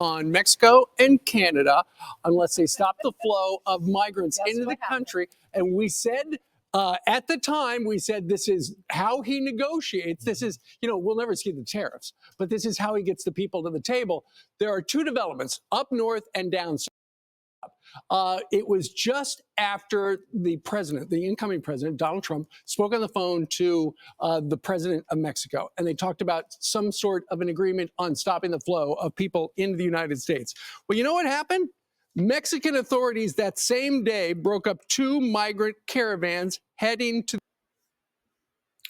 on Mexico and Canada unless they stop the flow of migrants into the country. And we said at the time, we said this is how he negotiates. This is, we'll never see the tariffs, but this is how he gets the people to the table. There are two developments, up north and down south. It was just after the incoming president, Donald Trump, spoke on the phone to the president of Mexico, and they talked about some sort of an agreement on stopping the flow of people into the United States. Well, you know what happened? Mexican authorities that same day broke up 2 migrant caravans heading to.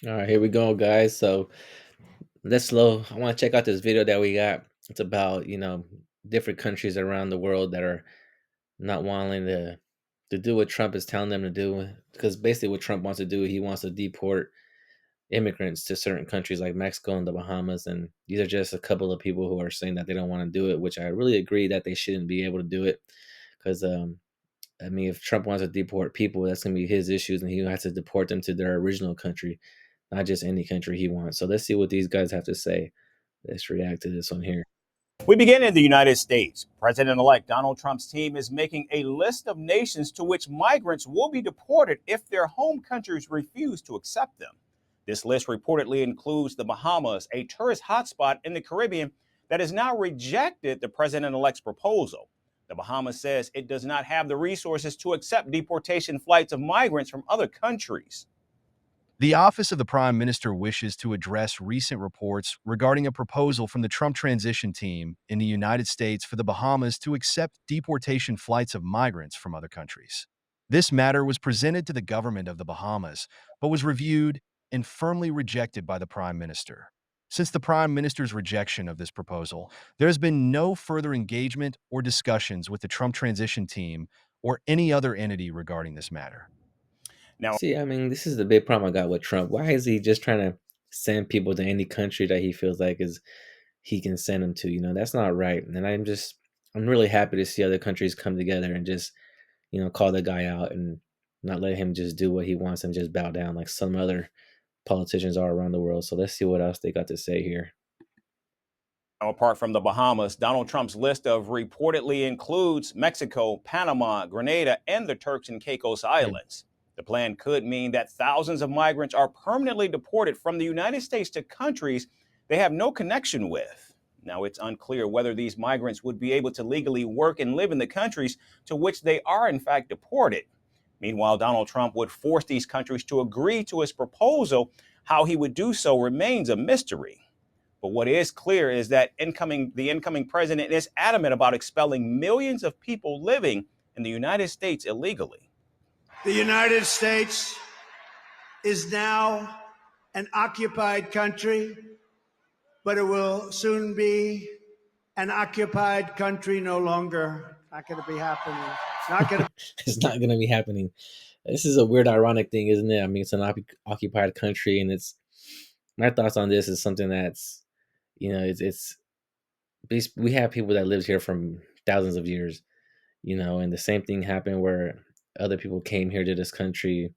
All right, here we go, guys. So let's slow. I want to check out this video that we got. It's about different countries around the world that are not wanting to do what Trump is telling them to do. Because basically, what Trump wants to do, he wants to deport immigrants to certain countries like Mexico and the Bahamas. And these are just a couple of people who are saying that they don't want to do it, which I really agree that they shouldn't be able to do it. Because I mean, if Trump wants to deport people, that's going to be his issues, and he has to deport them to their original country, not just any country he wants. So let's see what these guys have to say. Let's react to this one here. We begin in the United States. President-elect Donald Trump's team is making a list of nations to which migrants will be deported if their home countries refuse to accept them. This list reportedly includes the Bahamas, a tourist hotspot in the Caribbean that has now rejected the president-elect's proposal. The Bahamas says it does not have the resources to accept deportation flights of migrants from other countries. The Office of the Prime Minister wishes to address recent reports regarding a proposal from the Trump transition team in the United States for the Bahamas to accept deportation flights of migrants from other countries. This matter was presented to the government of the Bahamas, but was reviewed and firmly rejected by the Prime Minister. Since the Prime Minister's rejection of this proposal, there has been no further engagement or discussions with the Trump transition team or any other entity regarding this matter. Now, See, I mean, this is the big problem I got with Trump. Why is he just trying to send people to any country that he feels like he can send them to? That's not right. And I'm really happy to see other countries come together and just, call the guy out and not let him just do what he wants and just bow down like some other politicians are around the world. So let's see what else they got to say here. apart from the Bahamas, Donald Trump's list of reportedly includes Mexico, Panama, Grenada, and the Turks and Caicos Islands. The plan could mean that thousands of migrants are permanently deported from the United States to countries they have no connection with. Now, it's unclear whether these migrants would be able to legally work and live in the countries to which they are in fact deported. Meanwhile, Donald Trump would force these countries to agree to his proposal. How he would do so remains a mystery. But what is clear is that the incoming president is adamant about expelling millions of people living in the United States illegally. The United States is now an occupied country, but it will soon be an occupied country no longer. Not going to be happening. Not going to. It's not going to be happening. This is a weird, ironic thing, isn't it? I mean, it's an occupied country, and my thoughts on this is something that's, it's we have people that lived here from thousands of years, and the same thing happened where other people came here to this country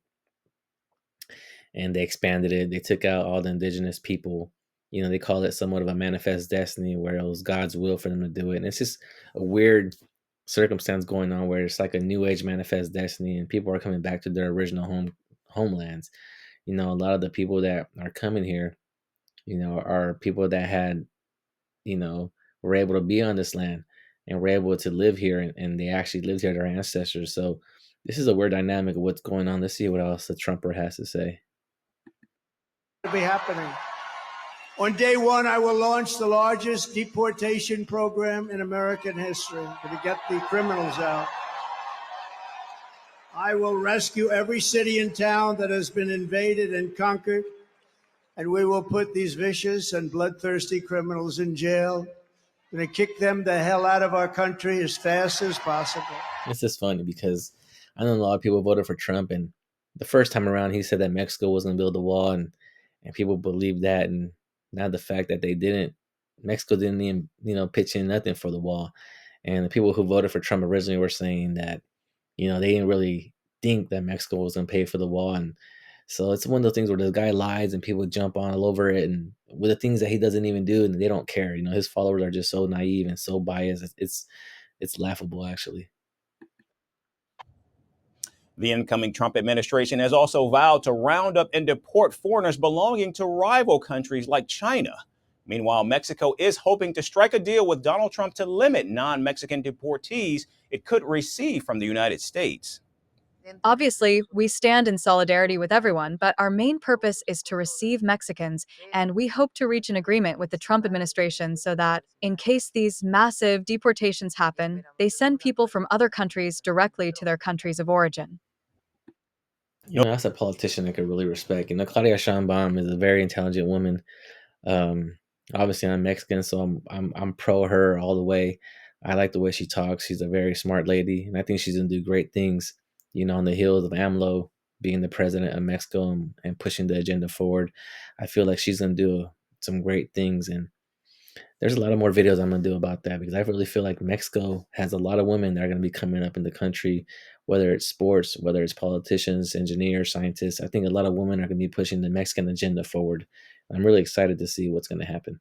and they expanded it. They took out all the indigenous people. They call it somewhat of a manifest destiny where it was God's will for them to do it. And it's just a weird circumstance going on where it's like a new age manifest destiny and people are coming back to their original homelands. A lot of the people that are coming here, are people that had, were able to be on this land and were able to live here and they actually lived here, their ancestors. So this is a weird dynamic of what's going on. Let's see what else the Trumper has to say. Be happening. On day one, I will launch the largest deportation program in American history to get the criminals out. I will rescue every city and town that has been invaded and conquered, and we will put these vicious and bloodthirsty criminals in jail. We're going to kick them the hell out of our country as fast as possible. It's just funny because I know a lot of people voted for Trump, and the first time around he said that Mexico was going to build a wall, and people believed that, and now the fact that they didn't, Mexico didn't even, pitch in nothing for the wall. And the people who voted for Trump originally were saying that, they didn't really think that Mexico was going to pay for the wall. And so it's one of those things where the guy lies and people jump on all over it. And with the things that he doesn't even do, and they don't care. His followers are just so naive and so biased. It's laughable, actually. The incoming Trump administration has also vowed to round up and deport foreigners belonging to rival countries like China. Meanwhile, Mexico is hoping to strike a deal with Donald Trump to limit non-Mexican deportees it could receive from the United States. Obviously, we stand in solidarity with everyone, but our main purpose is to receive Mexicans, and we hope to reach an agreement with the Trump administration so that, in case these massive deportations happen, they send people from other countries directly to their countries of origin. That's a politician I could really respect. Claudia Sheinbaum is a very intelligent woman. Um, Obviously, I'm Mexican, so I'm pro her all the way. I like the way she talks. She's a very smart lady, and I think she's gonna do great things. On the heels of AMLO being the president of Mexico and pushing the agenda forward, I feel like she's gonna do some great things. And there's a lot of more videos I'm gonna do about that because I really feel like Mexico has a lot of women that are gonna be coming up in the country, whether it's sports, whether it's politicians, engineers, scientists. I think a lot of women are gonna be pushing the Mexican agenda forward. I'm really excited to see what's gonna happen.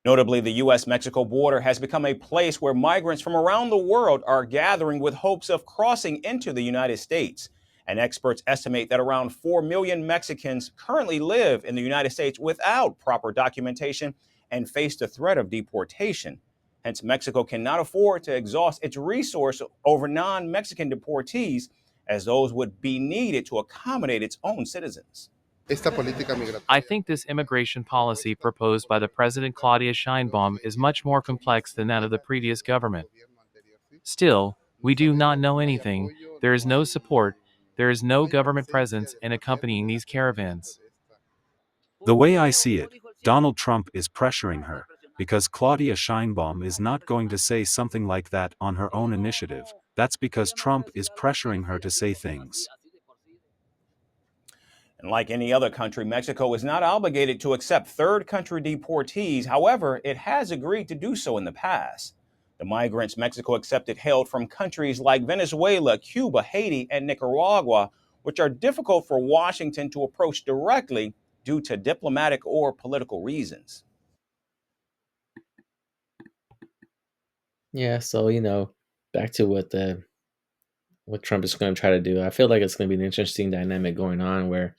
Notably, the U.S.-Mexico border has become a place where migrants from around the world are gathering with hopes of crossing into the United States. And experts estimate that around 4 million Mexicans currently live in the United States without proper documentation and face the threat of deportation. Hence, Mexico cannot afford to exhaust its resource over non-Mexican deportees, as those would be needed to accommodate its own citizens. I think this immigration policy proposed by the President Claudia Sheinbaum is much more complex than that of the previous government. Still, we do not know anything, there is no support, there is no government presence in accompanying these caravans. The way I see it, Donald Trump is pressuring her, because Claudia Sheinbaum is not going to say something like that on her own initiative. That's because Trump is pressuring her to say things. And like any other country, Mexico is not obligated to accept third country deportees. However, it has agreed to do so in the past. The migrants Mexico accepted hailed from countries like Venezuela, Cuba, Haiti, and Nicaragua, which are difficult for Washington to approach directly due to diplomatic or political reasons. Yeah, so back to what Trump is going to try to do. I feel like it's going to be an interesting dynamic going on where,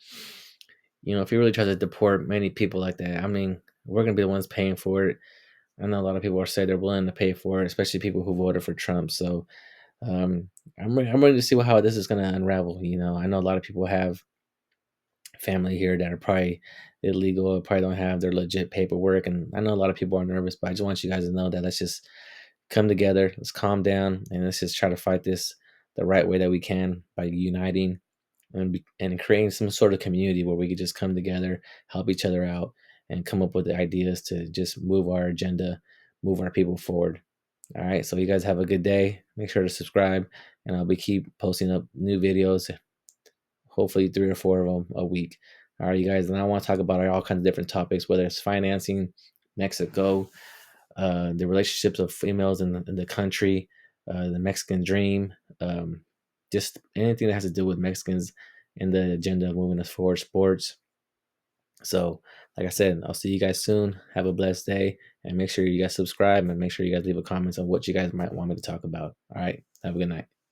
if he really tries to deport many people like that, I mean, we're going to be the ones paying for it. I know a lot of people are saying they're willing to pay for it, especially people who voted for Trump. So I'm ready to see how this is going to unravel. I know a lot of people have family here that are probably illegal, probably don't have their legit paperwork, and I know a lot of people are nervous. But I just want you guys to know that let's just come together, let's calm down, and let's just try to fight this the right way that we can by uniting and creating some sort of community where we could just come together, help each other out, and come up with the ideas to just move our agenda, move our people forward. All right, so you guys have a good day. Make sure to subscribe, and I'll be keep posting up new videos, hopefully 3 or 4 of them a week. All right, you guys, and I want to talk about all kinds of different topics, whether it's financing, Mexico, the relationships of females in the country, the Mexican dream, just anything that has to do with Mexicans and the agenda of moving us forward, sports. So, like I said, I'll see you guys soon. Have a blessed day, and make sure you guys subscribe and make sure you guys leave a comment on what you guys might want me to talk about. All right, have a good night.